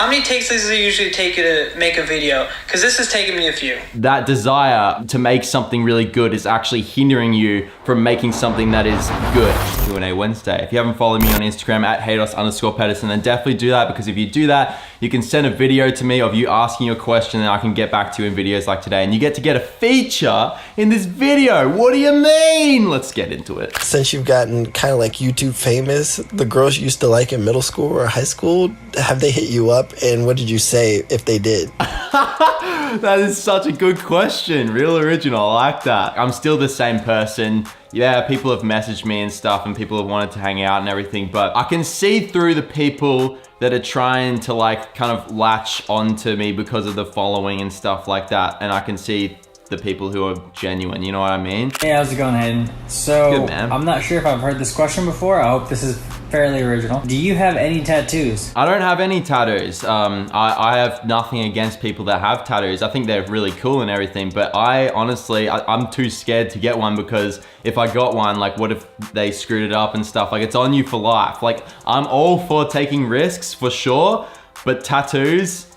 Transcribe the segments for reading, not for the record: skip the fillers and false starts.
How many takes does it usually take you to make a video? Because this has taken me a few. That desire to make something really good is actually hindering you from making something that is good. Q&A Wednesday. If you haven't followed me on Instagram at Hayden_Pedersen, then definitely do that, because if you do that, you can send a video to me of you asking your question and I can get back to you in videos like today. And you get to get a feature in this video. What do you mean? Let's get into it. Since you've gotten kind of like YouTube famous, the girls you used to like in middle school or high school, have they hit you up? And what did you say if they did? That is such a good question. Real original. I like that. I'm still the same person. Yeah, people have messaged me and stuff and people have wanted to hang out and everything, but I can see through the people that are trying to like kind of latch onto me because of the following and stuff like that. And I can see the people who are genuine, you know what I mean? Hey, how's it going, Hayden? So, good, man. I'm not sure if I've heard this question before. I hope this is fairly original. Do you have any tattoos? I don't have any tattoos. I have nothing against people that have tattoos. I think they're really cool and everything, but I'm too scared to get one, because if I got one, like what if they screwed it up and stuff? Like, it's on you for life. Like, I'm all for taking risks for sure, but tattoos,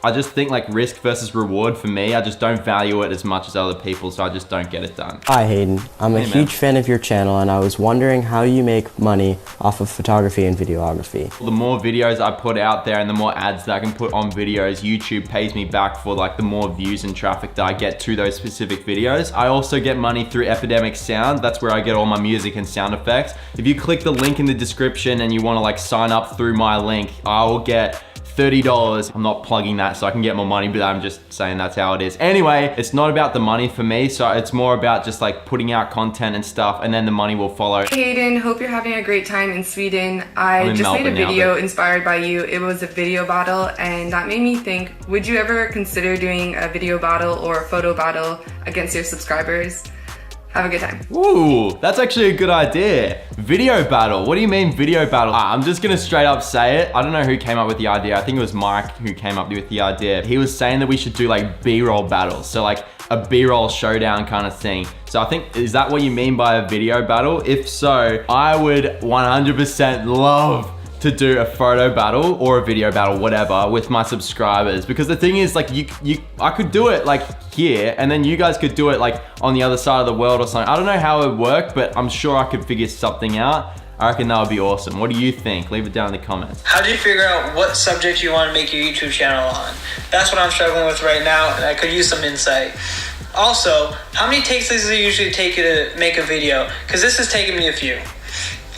I just think like risk versus reward for me, I just don't value it as much as other people, so I just don't get it done. Hi Hayden, I'm a huge fan of your channel and I was wondering how you make money off of photography and videography. The more videos I put out there and the more ads that I can put on videos, YouTube pays me back for like the more views and traffic that I get to those specific videos. I also get money through Epidemic Sound. That's where I get all my music and sound effects. If you click the link in the description and you want to like sign up through my link, I will get $30. I'm not plugging that so I can get more money, but I'm just saying that's how it is. Anyway, it's not about the money for me, so it's more about just like putting out content and stuff, and then the money will follow. Hey Hayden, hope you're having a great time in Sweden. I just made a video inspired by you. It was a video battle, and that made me think, would you ever consider doing a video battle or a photo battle against your subscribers? Have a good time. Ooh, that's actually a good idea. Video battle. What do you mean video battle? I'm just gonna straight up say it. I don't know who came up with the idea. I think it was Mike who came up with the idea. He was saying that we should do like B-roll battles. So like a B-roll showdown kind of thing. So I think, is that what you mean by a video battle? If so, I would 100% love to do a photo battle or a video battle, whatever, with my subscribers. Because the thing is, like, I could do it like here, and then you guys could do it like on the other side of the world or something. I don't know how it would work, but I'm sure I could figure something out. I reckon that would be awesome. What do you think? Leave it down in the comments. How do you figure out what subject you want to make your YouTube channel on? That's what I'm struggling with right now, and I could use some insight. Also, how many takes does it usually take you to make a video? Because this has taken me a few.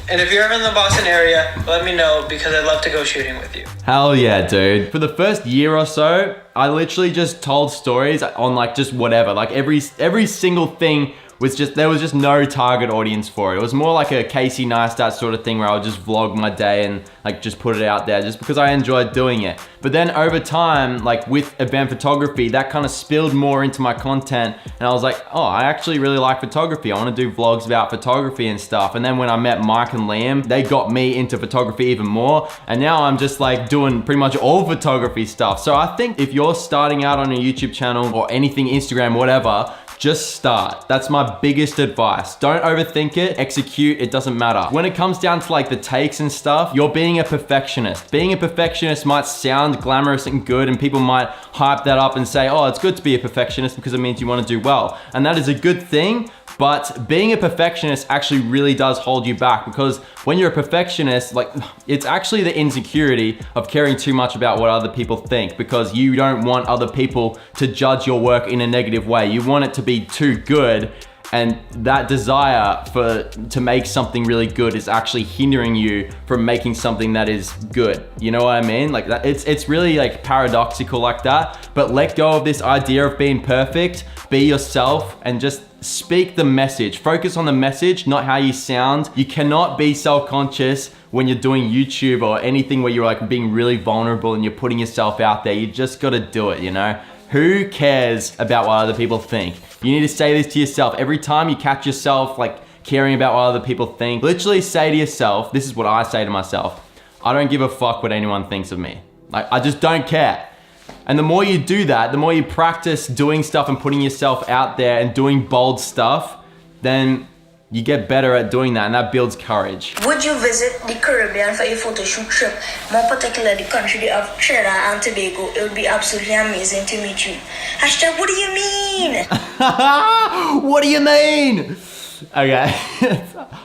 And if you're ever in the Boston area, let me know, because I'd love to go shooting with you. Hell yeah, dude. For the first year or so, I literally just told stories on like just whatever. Like every single thing was just, there was just no target audience for it. It was more like a Casey Neistat sort of thing where I would just vlog my day and like just put it out there just because I enjoyed doing it. But then over time, like with event photography, that kind of spilled more into my content. And I was like, oh, I actually really like photography. I want to do vlogs about photography and stuff. And then when I met Mike and Liam, they got me into photography even more. And now I'm just like doing pretty much all photography stuff. So I think if you're starting out on a YouTube channel or anything, Instagram, whatever, just start. That's my biggest advice. Don't overthink it, execute, it doesn't matter. When it comes down to like the takes and stuff, you're being a perfectionist. Being a perfectionist might sound glamorous and good, and people might hype that up and say, oh, it's good to be a perfectionist because it means you want to do well. And that is a good thing, but being a perfectionist actually really does hold you back, because when you're a perfectionist, like, it's actually the insecurity of caring too much about what other people think, because you don't want other people to judge your work in a negative way. You want it to be too good, and that desire to make something really good is actually hindering you from making something that is good. You know what I mean? Like that, it's really like paradoxical like that, but let go of this idea of being perfect, be yourself, and just speak the message. Focus on the message, not how you sound. You cannot be self-conscious when you're doing YouTube or anything where you're like being really vulnerable and you're putting yourself out there. You just gotta do it, you know? Who cares about what other people think? You need to say this to yourself. Every time you catch yourself like caring about what other people think, literally say to yourself, this is what I say to myself, I don't give a fuck what anyone thinks of me. Like, I just don't care. And the more you do that, the more you practice doing stuff and putting yourself out there and doing bold stuff, then you get better at doing that, and that builds courage. Would you visit the Caribbean for a photo shoot trip? More particularly the country of Trinidad and Tobago. It would be absolutely amazing to meet you. Hashtag, what do you mean? What do you mean? Okay.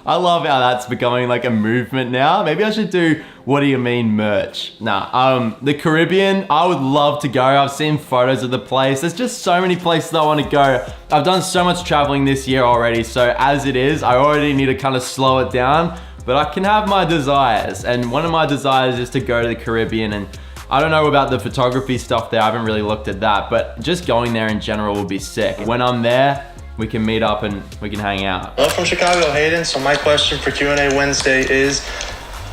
I love how that's becoming like a movement now. Maybe I should do what do you mean merch. Nah, the Caribbean, I would love to go. I've seen photos of the place. There's just so many places I want to go. I've done so much traveling this year already. So as it is, I already need to kind of slow it down, but I can have my desires. And one of my desires is to go to the Caribbean, and I don't know about the photography stuff there. I haven't really looked at that, but just going there in general will be sick. When I'm there, we can meet up and we can hang out. Hello from Chicago, Hayden. So my question for Q&A Wednesday is,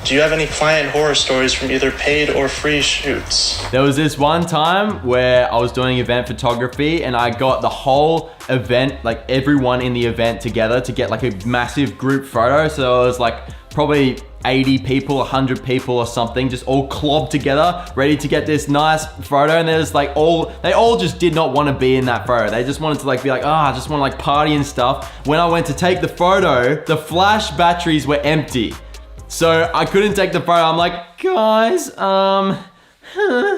do you have any client horror stories from either paid or free shoots? There was this one time where I was doing event photography and I got the whole event, like everyone in the event together to get like a massive group photo. So it was like probably 80 people, 100 people or something, just all clobbed together, ready to get this nice photo. And there's like they all just did not want to be in that photo. They just wanted to like be like, I just want to like party and stuff. When I went to take the photo, the flash batteries were empty. So I couldn't take the photo. I'm like, guys, and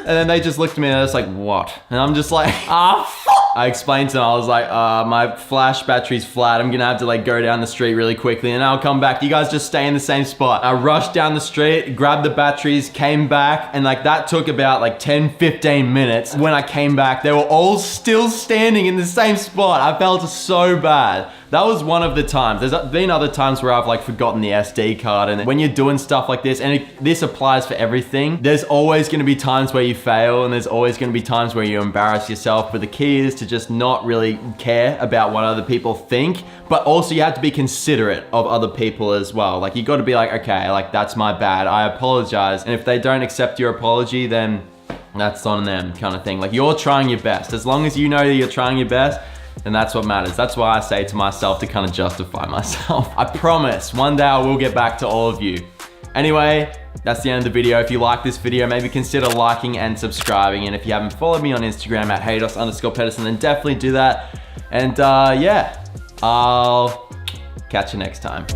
then they just looked at me and they're just like, what? And I'm just like, fuck. I explained to them, I was like, my flash battery's flat. I'm gonna have to like go down the street really quickly and I'll come back. You guys just stay in the same spot. I rushed down the street, grabbed the batteries, came back, and like that took about like 10, 15 minutes. When I came back, they were all still standing in the same spot. I felt so bad. That was one of the times. There's been other times where I've like forgotten the SD card, and when you're doing stuff like this, and this applies for everything, there's always gonna be times where you fail, and there's always gonna be times where you embarrass yourself, but the key is to just not really care about what other people think, but also you have to be considerate of other people as well. Like you gotta be like, okay, like that's my bad, I apologize, and if they don't accept your apology, then that's on them kind of thing. Like you're trying your best. As long as you know that you're trying your best, and that's what matters. That's why I say to myself to kind of justify myself. I promise, one day I will get back to all of you. Anyway, that's the end of the video. If you like this video, maybe consider liking and subscribing. And if you haven't followed me on Instagram at Hayden_Pedersen, then definitely do that. And yeah, I'll catch you next time.